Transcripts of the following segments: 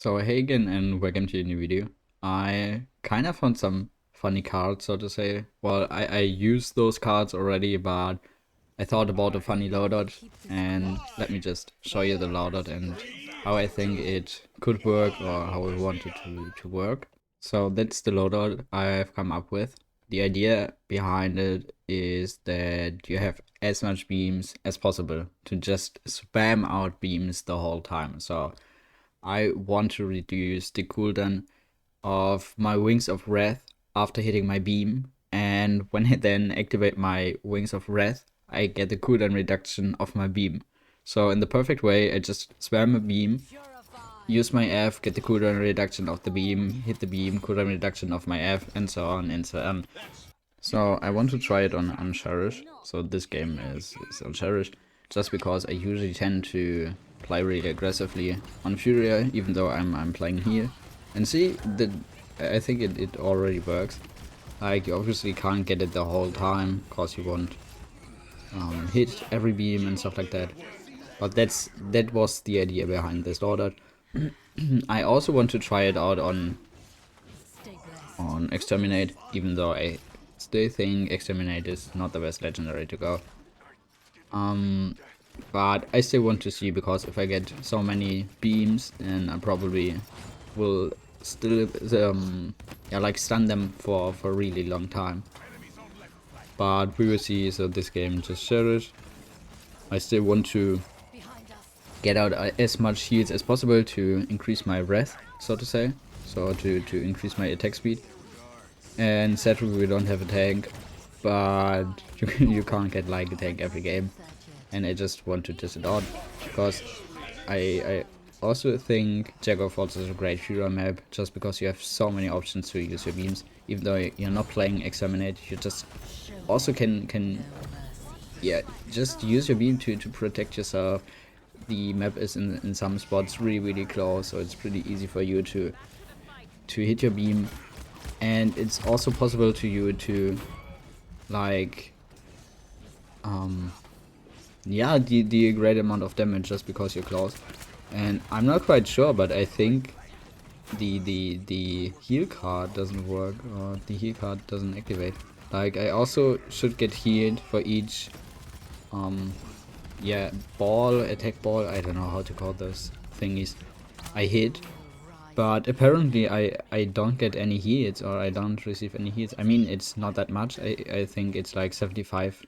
So hey again and welcome to a new video. I kind of found some funny cards, so to say. Well, I used those cards already, but I thought about a funny loadout, and let me just show you the loadout and how I think it could work or how I want it to work. So that's the loadout I've come up with. The idea behind it is that you have as much beams as possible to just spam out beams the whole time. So I want to reduce the cooldown of my Wings of Wrath after hitting my beam, and when I then activate my Wings of Wrath, I get the cooldown reduction of my beam. So in the perfect way, I just spam a beam, use my F, get the cooldown reduction of the beam, hit the beam, cooldown reduction of my F, and so on and so on. So I want to try it on Cherish. So this game is on Cherish, just because I usually tend to play really aggressively on Furia, even though I'm playing here. And see, I think it already works. Like, you obviously can't get it the whole time, cause you won't hit every beam and stuff like that. But that was the idea behind this loadout. I also want to try it out on Exterminate, even though I still think Exterminate is not the best legendary to go. But I still want to see, because if I get so many beams, then I probably will still yeah, like stun them for a really long time. But we will see. So this game just Cherish. I still want to get out as much heals as possible to increase my breath, so to say. So to increase my attack speed. And sadly we don't have a tank, but you can't get like a tank every game. And I just want to test it out, because I also think Jack of Swords is a great Furia map, just because you have so many options to use your beams. Even though you're not playing Exterminate, you just also can yeah, just use your beam to protect yourself. The map is in some spots really close, so it's pretty easy for you to hit your beam. And it's also possible to you to like yeah, deal a great amount of damage just because you're close. And I'm not quite sure, but I think the heal card doesn't work, or the heal card doesn't activate. Like, I also should get healed for each yeah, attack ball, I don't know how to call those thingies I hit. But apparently I don't get any heals, or I don't receive any heals. I mean, it's not that much. I think it's like 75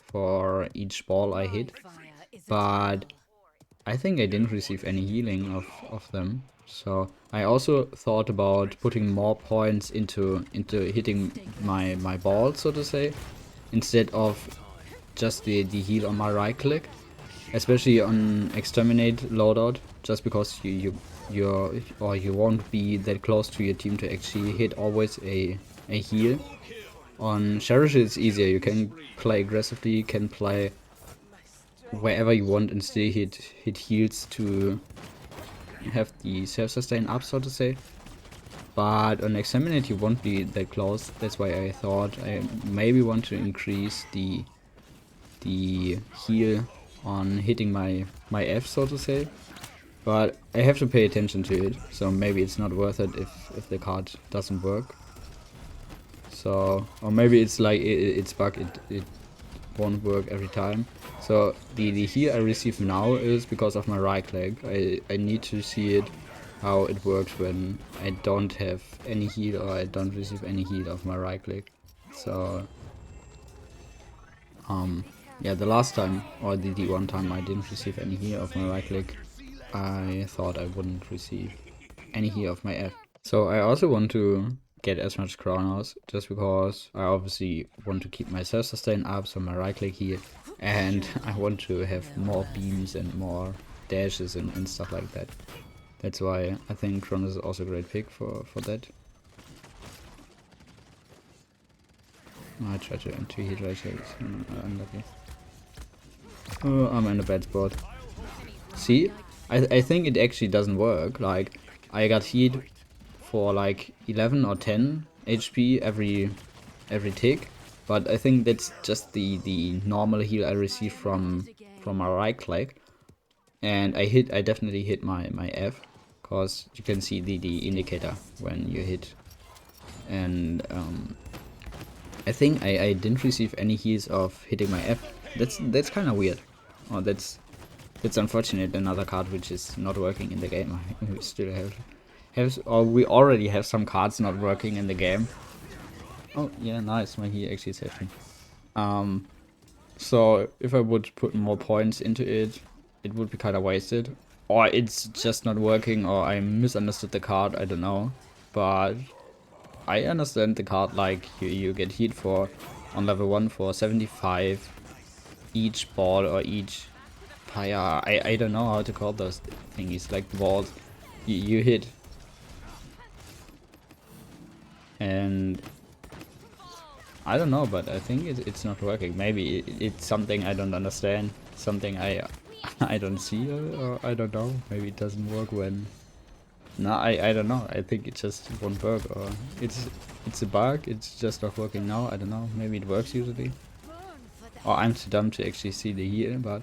for each ball I hit. But I think I didn't receive any healing of them. So I also thought about putting more points into hitting my ball, so to say, instead of just the heal on my right click, especially on Exterminate loadout, just because you won't be that close to your team to actually hit always a heal. On Cherish it's easier, you can play aggressively, you can play wherever you want and still hit heals to have the self-sustain up, so to say. But on Exterminate you won't be that close. That's why I thought I maybe want to increase the heal on hitting my F, so to say. But I have to pay attention to it, so maybe it's not worth it if the card doesn't work. So, or maybe it's like it's bug, it won't work every time. So the heal I receive now is because of my right click. I need to see it, how it works when I don't have any heal, or I don't receive any heal of my right click. So yeah, the last time, or the one time I didn't receive any heal of my right click, I thought I wouldn't receive any heal of my F. So I also want to get as much Chronos, just because I obviously want to keep my self-sustain up, so my right click here, and I want to have more beams and more dashes and stuff like that. That's why I think Chronos is also a great pick for that. I try to hit right here, it's unlucky. Oh, I'm in a bad spot. See? I think it actually doesn't work. Like, I got hit for like 11 or 10 HP every tick, but I think that's just the normal heal I receive from my right click. And I definitely hit my F, because you can see the indicator when you hit. And I think I didn't receive any heals of hitting my F. That's kind of weird. Oh, that's unfortunate. Another card which is not working in the game. We still have, or we already have some cards not working in the game. Oh yeah, nice. My heal actually saved me. So if I would put more points into it, it would be kind of wasted. Or it's just not working, or I misunderstood the card, I don't know. But I understand the card, like you get hit for on level 1 for 75 each ball or each fire. I don't know how to call those thingies, like the balls you hit. And I don't know, but I think it's not working. Maybe it's something I don't understand, something I don't see, or I don't know. Maybe it doesn't work when. No, I don't know. I think it just won't work, or it's a bug. It's just not working now. I don't know. Maybe it works usually. Or I'm too dumb to actually see the heal, but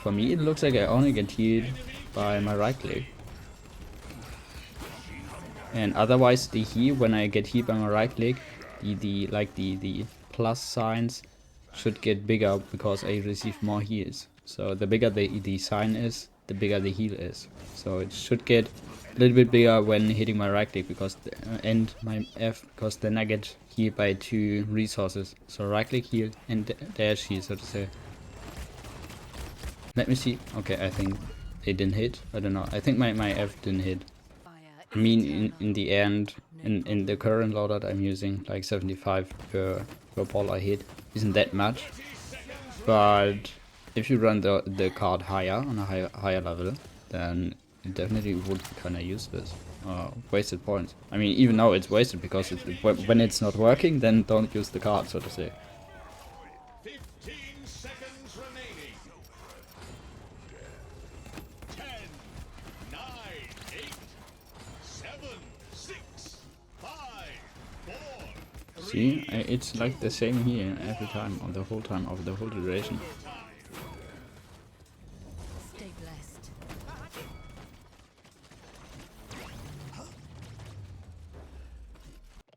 for me it looks like I only get healed by my right click. And otherwise the heal, when I get hit by my right click, the plus signs should get bigger because I receive more heals. So the bigger the sign is, the bigger the heal is. So it should get a little bit bigger when hitting my right click because and my F, because then I get healed by 2 resources. So right click heal and dash heal, so to say. Let me see. Okay, I think they didn't hit. I don't know. I think my F didn't hit. I mean, in the end, in the current loadout I'm using, like 75 per ball I hit. Isn't that much. But if you run the card higher, on a higher level, then it definitely would be kind of useless. Wasted points. I mean, even though it's wasted because when it's not working, then don't use the card, so to say. 15 seconds remaining. 10, 9, 8, 7, 6, 5, 4. See, it's like the same here every time, on the whole time, of the whole duration. Stay blessed.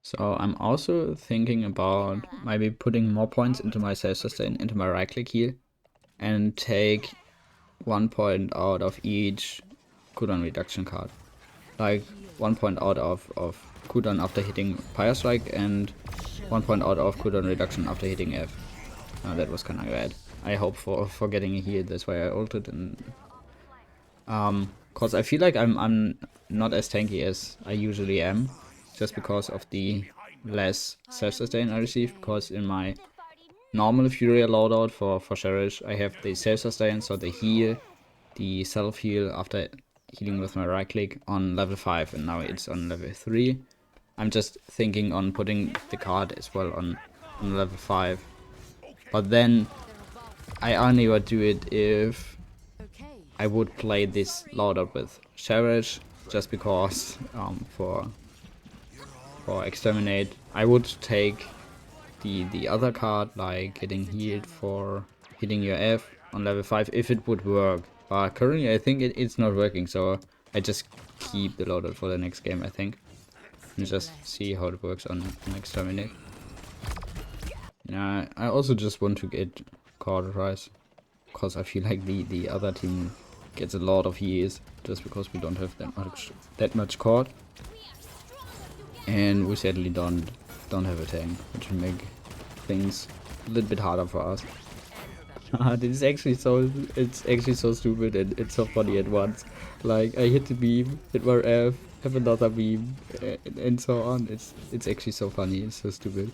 So I'm also thinking about maybe putting more points into my self-sustain, into my right click here, and take 1 point out of each cooldown reduction card. Like 1 point out of cooldown after hitting Fire Strike and 1 point out of cooldown reduction after hitting F. That was kinda bad. I hope for getting a heal, that's why I ulted. And cause I feel like I'm not as tanky as I usually am, just because of the less self-sustain I receive, because in my normal Furia loadout for Cherish I have the self-sustain, so the heal, the self-heal after healing with my right click on level 5, and now it's on level 3. I'm just thinking on putting the card as well on level 5. But then I only would do it if I would play this loadout with Cherish, just because for Exterminate I would take the other card, like getting healed for hitting your F on level 5 if it would work. But currently I think it's not working, so I just keep the loadout for the next game, I think. And just see how it works on Exterminate. Yeah, I also just want to get Cauterize, because I feel like the other team gets a lot of heals just because we don't have that much cord. And we sadly don't have a tank, which will make things a little bit harder for us. This is actually so stupid, and it's so funny at once. Like, I hit the beam, hit my F, have another beam, and so on. It's actually so funny. It's so stupid.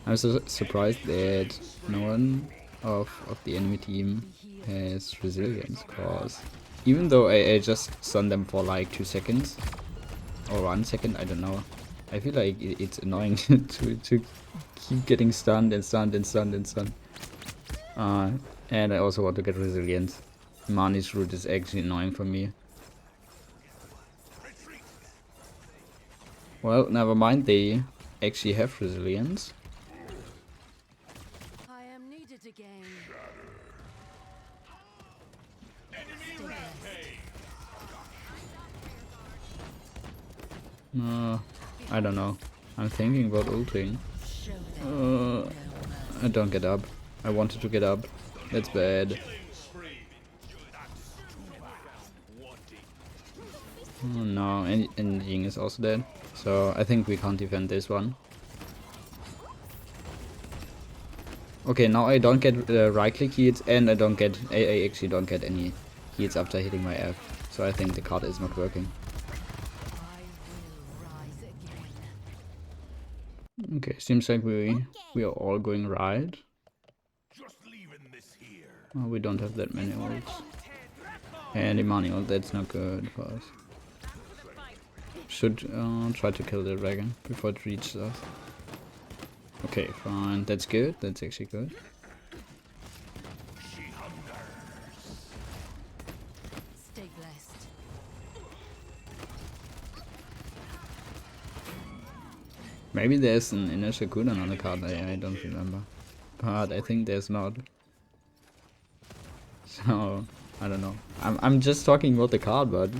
I'm so surprised that no one of the enemy team has resilience, cause even though I just stun them for like 2 seconds or 1 second, I don't know, I feel like it's annoying to keep getting stunned and stunned and stunned and stunned. And I also want to get resilience. Mani's root is actually annoying for me. Well, never mind, they actually have resilience. I am needed again. Stay I don't know. I'm thinking about ulting. I don't get up. I wanted to get up. That's bad. Oh no, and Ying is also dead. So I think we can't defend this one. Okay, now I don't get right click heals and I actually don't get any heals after hitting my F. So I think the card is not working. Okay, seems like we are all going right. Oh, we don't have that many ults. And Emmanuel, that's not good for us. Should try to kill the dragon before it reaches us. Okay, fine. That's good. That's actually good. Stay blessed. Maybe there's an initial cooldown on the card. I don't remember. But I think there's not. So I don't know. I'm just talking about the card, but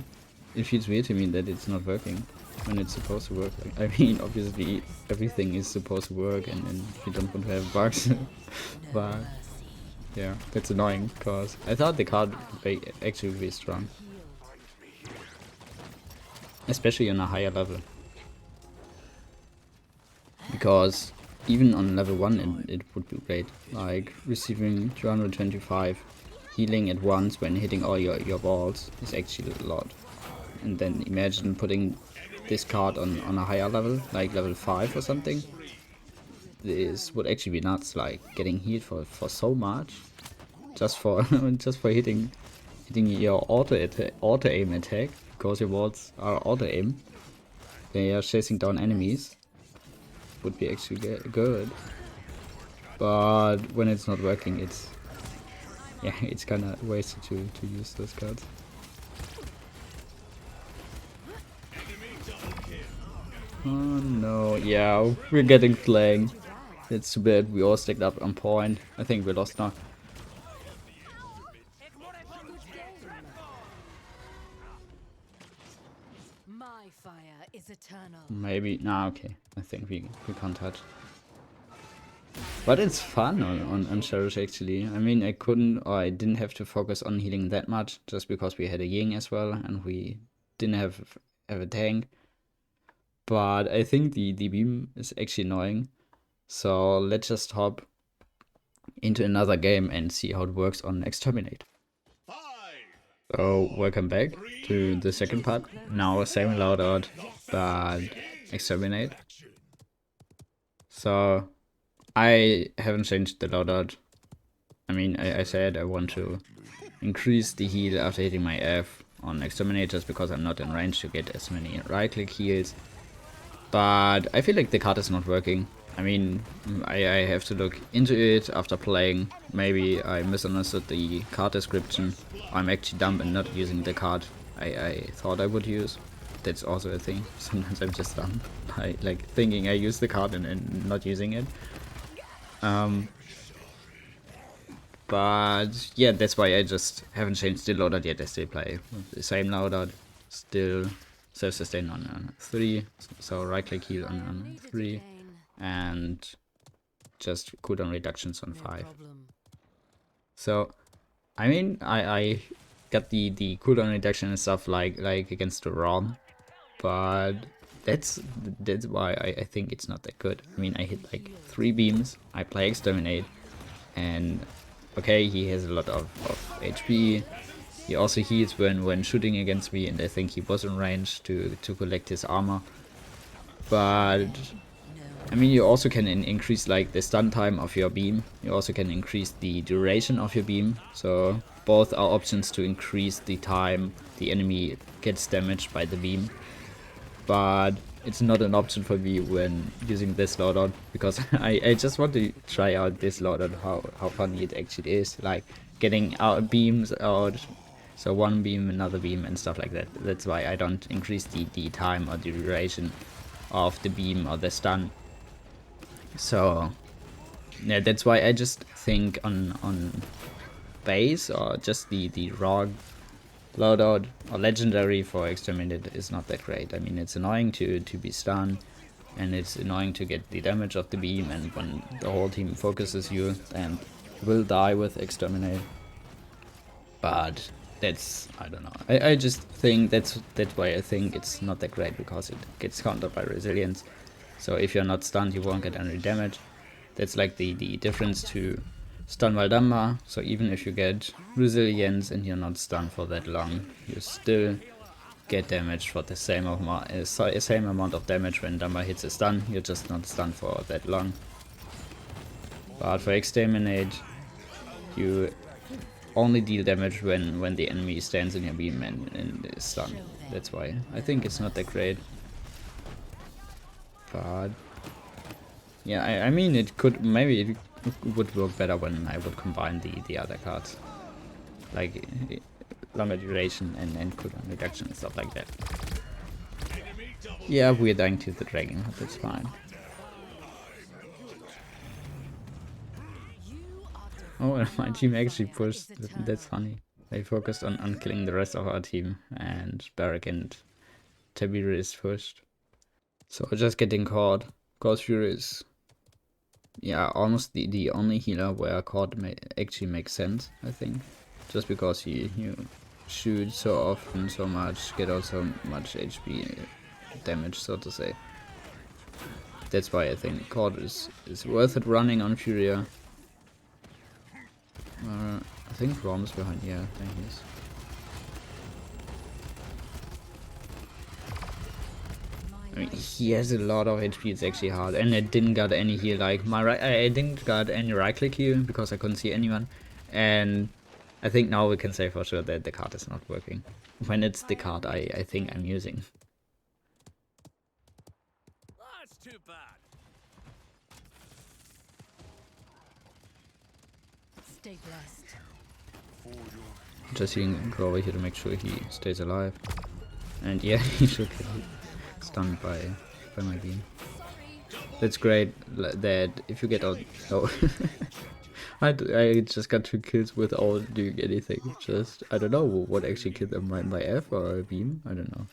it feels weird to me that it's not working when it's supposed to work. I mean, obviously everything is supposed to work, and you don't want to have bugs. But yeah, that's annoying because I thought the card would actually be strong, especially on a higher level. Because even on level 1 it would be great, like receiving 225 healing at once when hitting all your balls is actually a lot. And then imagine putting this card on a higher level, like level 5 or something. This would actually be nuts, like getting healed for so much just for just for hitting your auto aim attack, because your balls are auto aim. They are chasing down enemies. Would be actually good, but when it's not working, it's kind of wasted to use those cards. Oh no, yeah, we're getting flanked. That's too bad. We all stacked up on point. I think we lost now. My fire is eternal. Maybe. Nah, okay. I think we can't touch. But it's fun on Cherish actually. I mean, I didn't have to focus on healing that much just because we had a Ying as well and we didn't have a tank. But I think the beam is actually annoying. So let's just hop into another game and see how it works on Exterminate. So welcome back to the second part. Now same loadout, but Exterminate. So I haven't changed the loadout. I mean, I said I want to increase the heal after hitting my F on Exterminate just because I'm not in range to get as many right click heals. But I feel like the card is not working. I mean, I have to look into it after playing. Maybe I misunderstood the card description. I'm actually dumb and not using the card I thought I would use. That's also a thing. Sometimes I'm just dumb. Like thinking I use the card and not using it. But yeah, that's why I just haven't changed the loadout yet. I still play with the same loadout. Still self-sustain on 3, so right click heal on 3, and just cooldown reductions on 5. So I mean, I got the cooldown reduction and stuff like against the Ron, but that's why I think it's not that good. I mean, I hit like 3 beams, I play Exterminate, and okay, he has a lot of HP. He also heals when shooting against me, and I think he was in range to collect his armor. But I mean, you also can increase like the stun time of your beam. You also can increase the duration of your beam. So both are options to increase the time the enemy gets damaged by the beam. But it's not an option for me when using this loadout, because I just want to try out this loadout, how funny it actually is, like getting out beams out. So one beam, another beam, and stuff like that. That's why I don't increase the time or the duration of the beam or the stun. So yeah, that's why I just think on base or just the raw loadout or legendary for exterminate is not that great. I mean, it's annoying to be stunned, and it's annoying to get the damage of the beam, and when the whole team focuses you and will die with exterminate. But that's, I don't know. I just think that's why I think it's not that great, because it gets countered by resilience. So if you're not stunned, you won't get any damage. That's like the difference to stun while Damba. So even if you get resilience and you're not stunned for that long, you still get damage for the same amount of damage when Damba hits a stun. You're just not stunned for that long. But for exterminate, you only deal damage when the enemy stands in your beam and is stunned. That's why I think it's not that great. But yeah, I mean, it could, maybe it would work better when I would combine the other cards, like longer duration and cooldown reduction and stuff like that. Yeah, we're dying to the dragon, but that's fine. Oh, my team actually pushed. That's funny. They focused on killing the rest of our team, and Barrack and Tiberius pushed. So just getting caught. Because Furia is, yeah, almost the only healer where caught actually makes sense, I think. Just because you shoot so often, so much, get also much HP damage, so to say. That's why I think caught is worth it running on Furia. I think Rom's behind, yeah, I think he is. I mean, he has a lot of HP, it's actually hard, and I didn't got any heal, like, I didn't got any right click heal, because I couldn't see anyone, and I think now we can say for sure that the card is not working, when it's the card I think I'm using. That's too bad. Stay blessed. Just healing go over here to make sure he stays alive, and yeah, he should get stunned by my beam. That's great that if you get out. Oh. I just got 2 kills without doing anything. Just, I don't know what actually killed them, my F or a beam? I don't know.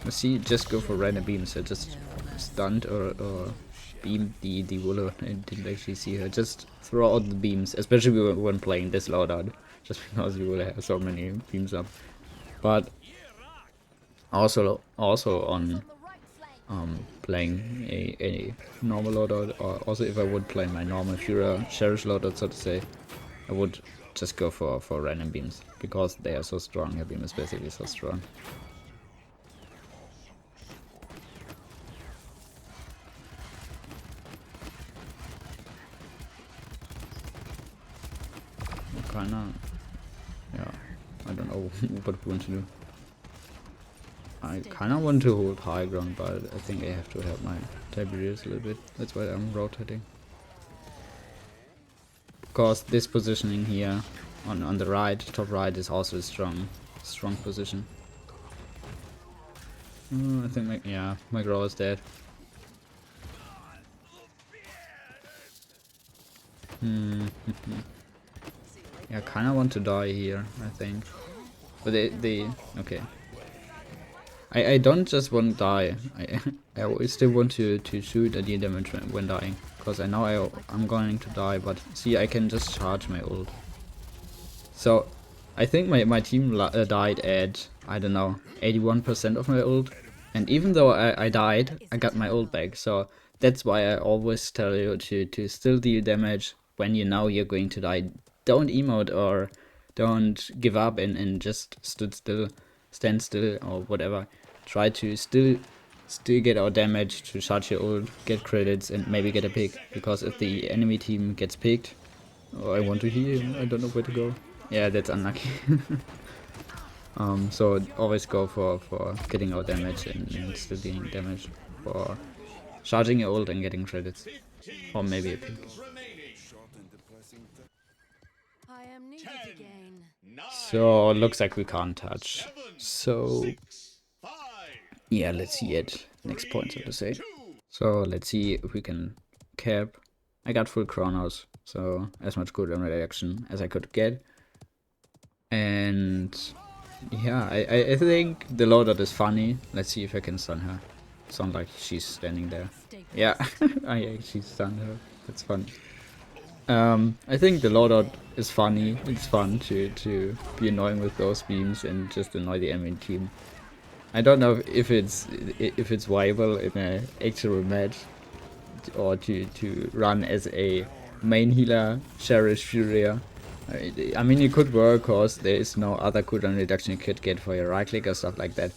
See, just go for random beams. So just stunned or beamed the Willow and didn't actually see her. Just throw out the beams, especially when playing this loadout, just because you will have so many beams up. But also on playing a normal loadout, or also if I would play my normal Furia Cherish loadout, so to say, I would just go for random beams, because they are so strong. Her beam is basically so strong. Kinda, yeah, I don't know what we want to do. I kinda want to hold high ground, but I think I have to help my Tiberius a little bit. That's why I'm rotating. Because this positioning here on the right, top right, is also a strong position. I think my Grow is dead. Yeah, I kinda want to die here, I think. But they okay. I don't just want to die. I always still want to shoot and deal damage when dying, because I know I'm going to die. But see, I can just charge my ult. So I think my team died at, I don't know, 81% of my ult, and even though I died, I got my ult back. So that's why I always tell you to still deal damage when you know you're going to die. Don't emote or don't give up and just stand still or whatever. Try to still get our damage, to charge your ult, get credits, and maybe get a pick. Because if the enemy team gets picked, oh, I want to heal, I don't know where to go. Yeah, that's unlucky. So always go for getting our damage and still dealing damage, for charging your ult and getting credits, or maybe a pick. I am needed 10, again. 9, So looks like we can't touch. 7, So 6, 5, yeah, let's see it. Next point, so to say. 2. So let's see if we can cap. I got full chronos, so as much good reaction as I could get. And yeah, I think the loadout is funny. Let's see if I can stun her. Sound like she's standing there. Stay Yeah, I actually stunned her. That's fun. I think the loadout is funny. It's fun to be annoying with those beams and just annoy the enemy team. I don't know if it's viable in an actual match, or to run as a main healer, Cherish Furia. I mean, it could work because there is no other cooldown reduction you could get for your right click or stuff like that.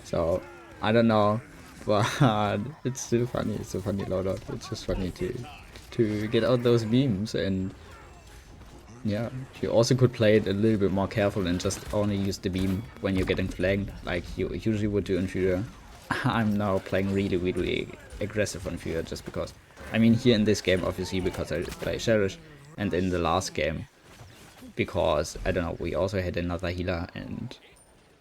So I don't know, but it's still funny. It's a funny loadout. It's just funny to get out those beams, and yeah, you also could play it a little bit more careful and just only use the beam when you're getting flanked, like you usually would do in Furia. I'm now playing really aggressive on Furia just because, I mean, here in this game obviously because I play Cherish, and in the last game because, I don't know, we also had another healer, and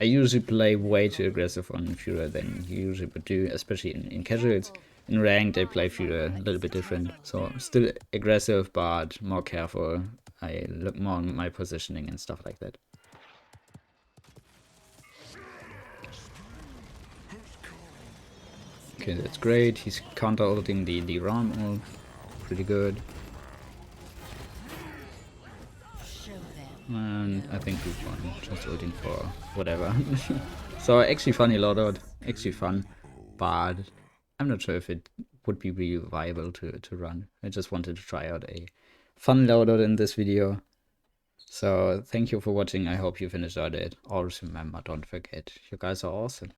I usually play way too aggressive on Furia than you usually would do, especially in casuals. In ranked, I play Furia a little bit different, so still aggressive but more careful. I look more on my positioning and stuff like that. Okay, that's great. He's counter-ulting the Ram ult. Pretty good. Show them. And I think we won, just ulting for whatever. So actually funny loadout, actually fun, but I'm not sure if it would be really viable to run. I just wanted to try out a fun loadout in this video. So thank you for watching. I hope you finished out it. Always remember, don't forget, you guys are awesome.